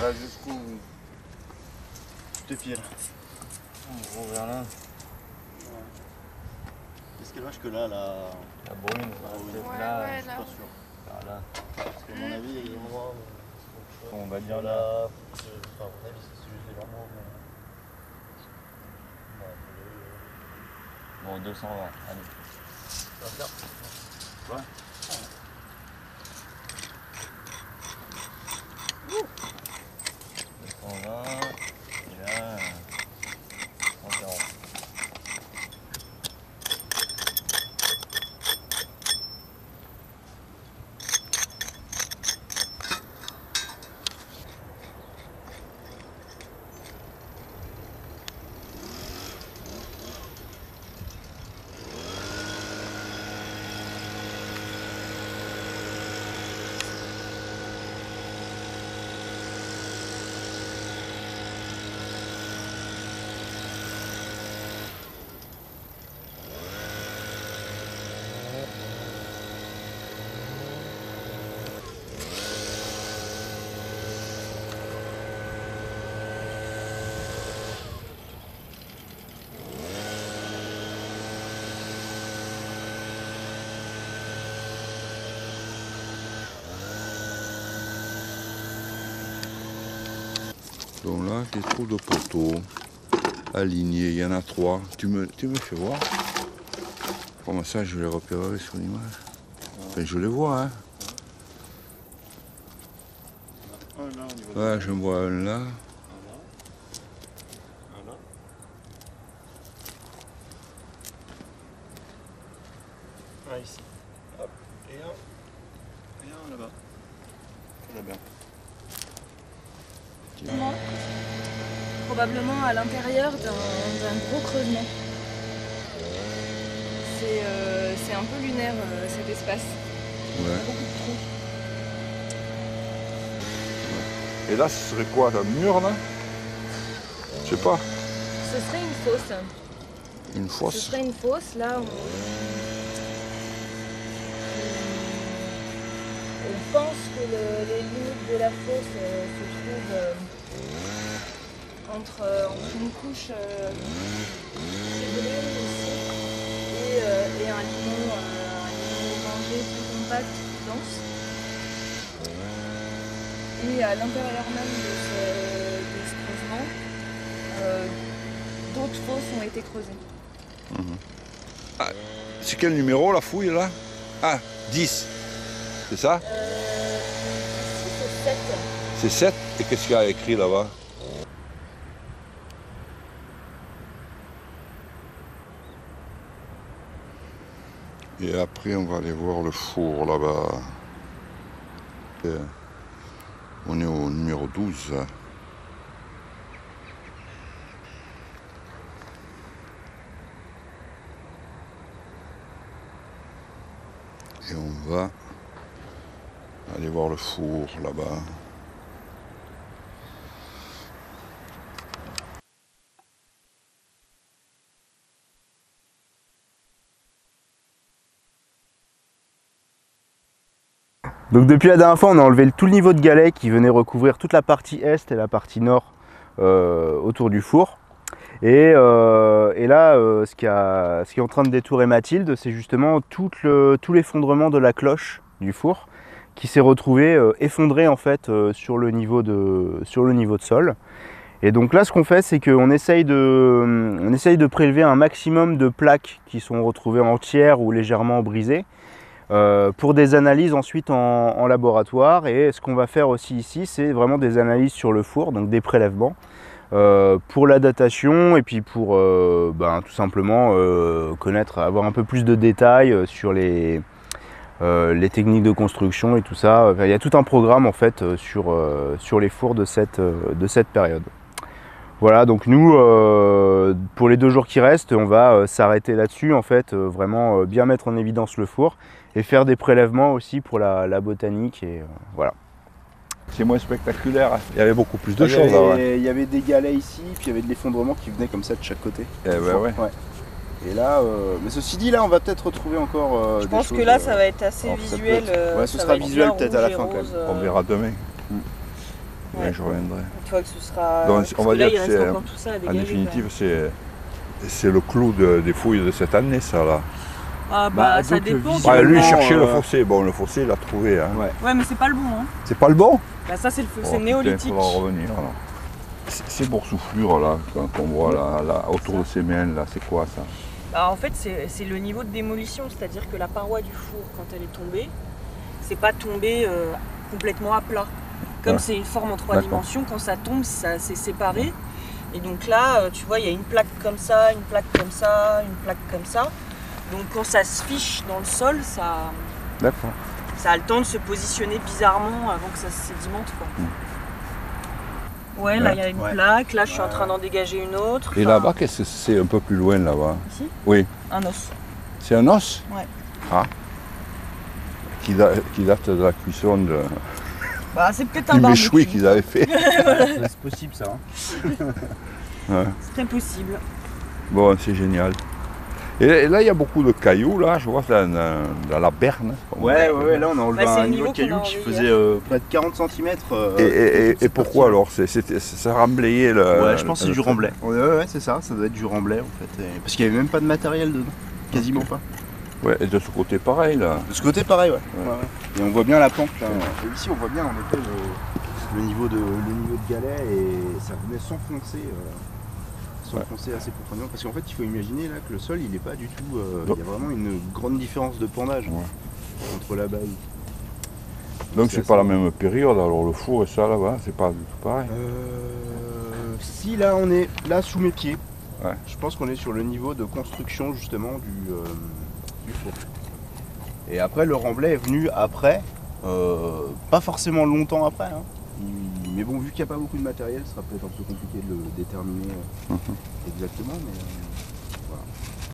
va jusqu'où? Tes pieds là. En gros, vers là. Est-ce qu'elle va jusque là, là? La bruine, Ouais, là, ouais, Je suis là. pas sûr. vers là. Parce qu'à mon avis, il y a des endroits où... On va dire là. Enfin, à mon avis, c'est juste les normaux, mais... Bon, 220, allez. Ça va faire. Ouais. On va, et là, 140. Donc là, j'ai trop de poteaux alignés, il y en a 3. Tu me fais voir? Comment ça, je les repérerai sur l'image? Enfin, je les vois, hein. Un là, au niveau de... Là, je vois un là. Un là. Un ici. Hop. Et un là-bas. Là-bas. Probablement à l'intérieur d'un gros creusement. C'est un peu lunaire cet espace. Il y a Ouais. beaucoup de trous. Et là, ce serait quoi, un mur, là? Je sais pas. Ce serait une fosse. Une Ce fosse? serait une fosse. Là, on pense que les limites de la fosse se trouvent entre une couche de brume ici et un limon orangé plus compact, plus dense. Et à l'intérieur même de ce creusement, d'autres fosses ont été creusées. Ah, c'est quel numéro, la fouille, là? Ah, 10. C'est ça? C'est 7. C'est 7. Et qu'est-ce qu'il y a écrit là-bas? Et après, on va aller voir le four là-bas. On est au numéro 12. Et on va aller voir le four là-bas. Donc depuis la dernière fois, on a enlevé tout le niveau de galets qui venait recouvrir toute la partie est et la partie nord autour du four. Et là, ce qui est en train de détourer Mathilde, c'est justement tout l'effondrement de la cloche du four qui s'est retrouvé effondré en fait sur le niveau de sol. Et donc là, ce qu'on fait, c'est qu'on essaye de prélever un maximum de plaques qui sont retrouvées entières ou légèrement brisées pour des analyses ensuite en laboratoire. Et ce qu'on va faire aussi ici, c'est vraiment des analyses sur le four, donc des prélèvements pour la datation et puis pour tout simplement avoir un peu plus de détails sur les techniques de construction et tout ça. Enfin, il y a tout un programme en fait sur les fours de cette période. Voilà, donc nous, pour les 2 jours qui restent, on va s'arrêter là-dessus, en fait, vraiment bien mettre en évidence le four et faire des prélèvements aussi pour la botanique, et voilà. C'est moins spectaculaire, hein. Il y avait beaucoup plus de choses là. Il y avait des galets ici, puis il y avait de l'effondrement qui venait comme ça de chaque côté. Eh ben ouais. Et là, mais ceci dit, là, on va peut-être retrouver encore Je des pense choses, que là, ça va être assez alors, ça peut visuel. être- ouais, ce ça sera va être visuel bien peut-être à la rouge et fin, quand même. rose, On verra demain. Ouais, je reviendrai. Une fois que ce sera. Donc, parce on va que là, dire il que reste c'est, encore tout ça à En dégager. définitive, c'est le clou des fouilles de cette année, ça là. Ah bah, ça donc, dépend. visiblement, Ouais, lui, il cherchait le euh, fossé. Bon, le fossé, il l'a trouvé. Hein. Ouais. Ouais, mais c'est pas le bon. Hein. C'est pas le bon? Bah, ça, c'est le Oh, c'est putain, néolithique. Il faudra revenir. Alors. Ces boursouflures là, quand on voit là, autour de ces mains, là, c'est quoi ça? Bah, en fait, c'est le niveau de démolition, c'est-à-dire que la paroi du four, quand elle est tombée, c'est pas tombé complètement à plat. Comme Ouais. c'est une forme en 3 D'accord. dimensions, quand ça tombe, ça s'est séparé. Et donc là, tu vois, il y a une plaque comme ça, une plaque comme ça, une plaque comme ça. Donc quand ça se fiche dans le sol, ça D'accord. a le temps de se positionner bizarrement avant que ça se sédimente, quoi. Ouais, là, il y a une Ouais. plaque. Là, je suis en train d'en dégager une autre. Et Enfin, là-bas, qu'est-ce que c'est un peu plus loin là-bas? Ici, Oui. un os. C'est un os? Ouais. Ah. Qui date de la cuisson Bah, c'est peut-être du un méchoui barbecue. qu'ils avaient fait. C'est possible ça. Hein. Ouais. C'est très possible. Bon, c'est génial. Et là, il y a beaucoup de cailloux, là, je vois, dans la berne. Ouais, là on a enlevé Bah, c'est un le niveau niveau de caillou qu'on a qui enlevé faisait près de 40 cm. Et pourquoi alors? Ça remblayait le. Ouais, je pense que c'est le du truc. remblai. Ouais, c'est ça doit être du remblai en fait. Parce qu'il n'y avait même pas de matériel dedans. Quasiment pas. Ouais, et de ce côté, pareil, là. De ce côté, pareil, ouais. Et on voit bien la pente. Là. Et ici, on voit bien en effet le niveau de galet et ça venait s'enfoncer assez profondément. Parce qu'en fait, il faut imaginer là que le sol, il n'est pas du tout. Il y a vraiment une grande différence de pendage entre là-bas. Donc, C'est c'est pas la assez- même période, alors le four et ça, là-bas, c'est pas du tout pareil. Si là, on est là sous mes pieds, Ouais. je pense qu'on est sur le niveau de construction justement du four. Et après, le remblai est venu après, pas forcément longtemps après, hein. Mais bon, vu qu'il n'y a pas beaucoup de matériel, ce sera peut-être un peu compliqué de le déterminer exactement. Mais voilà.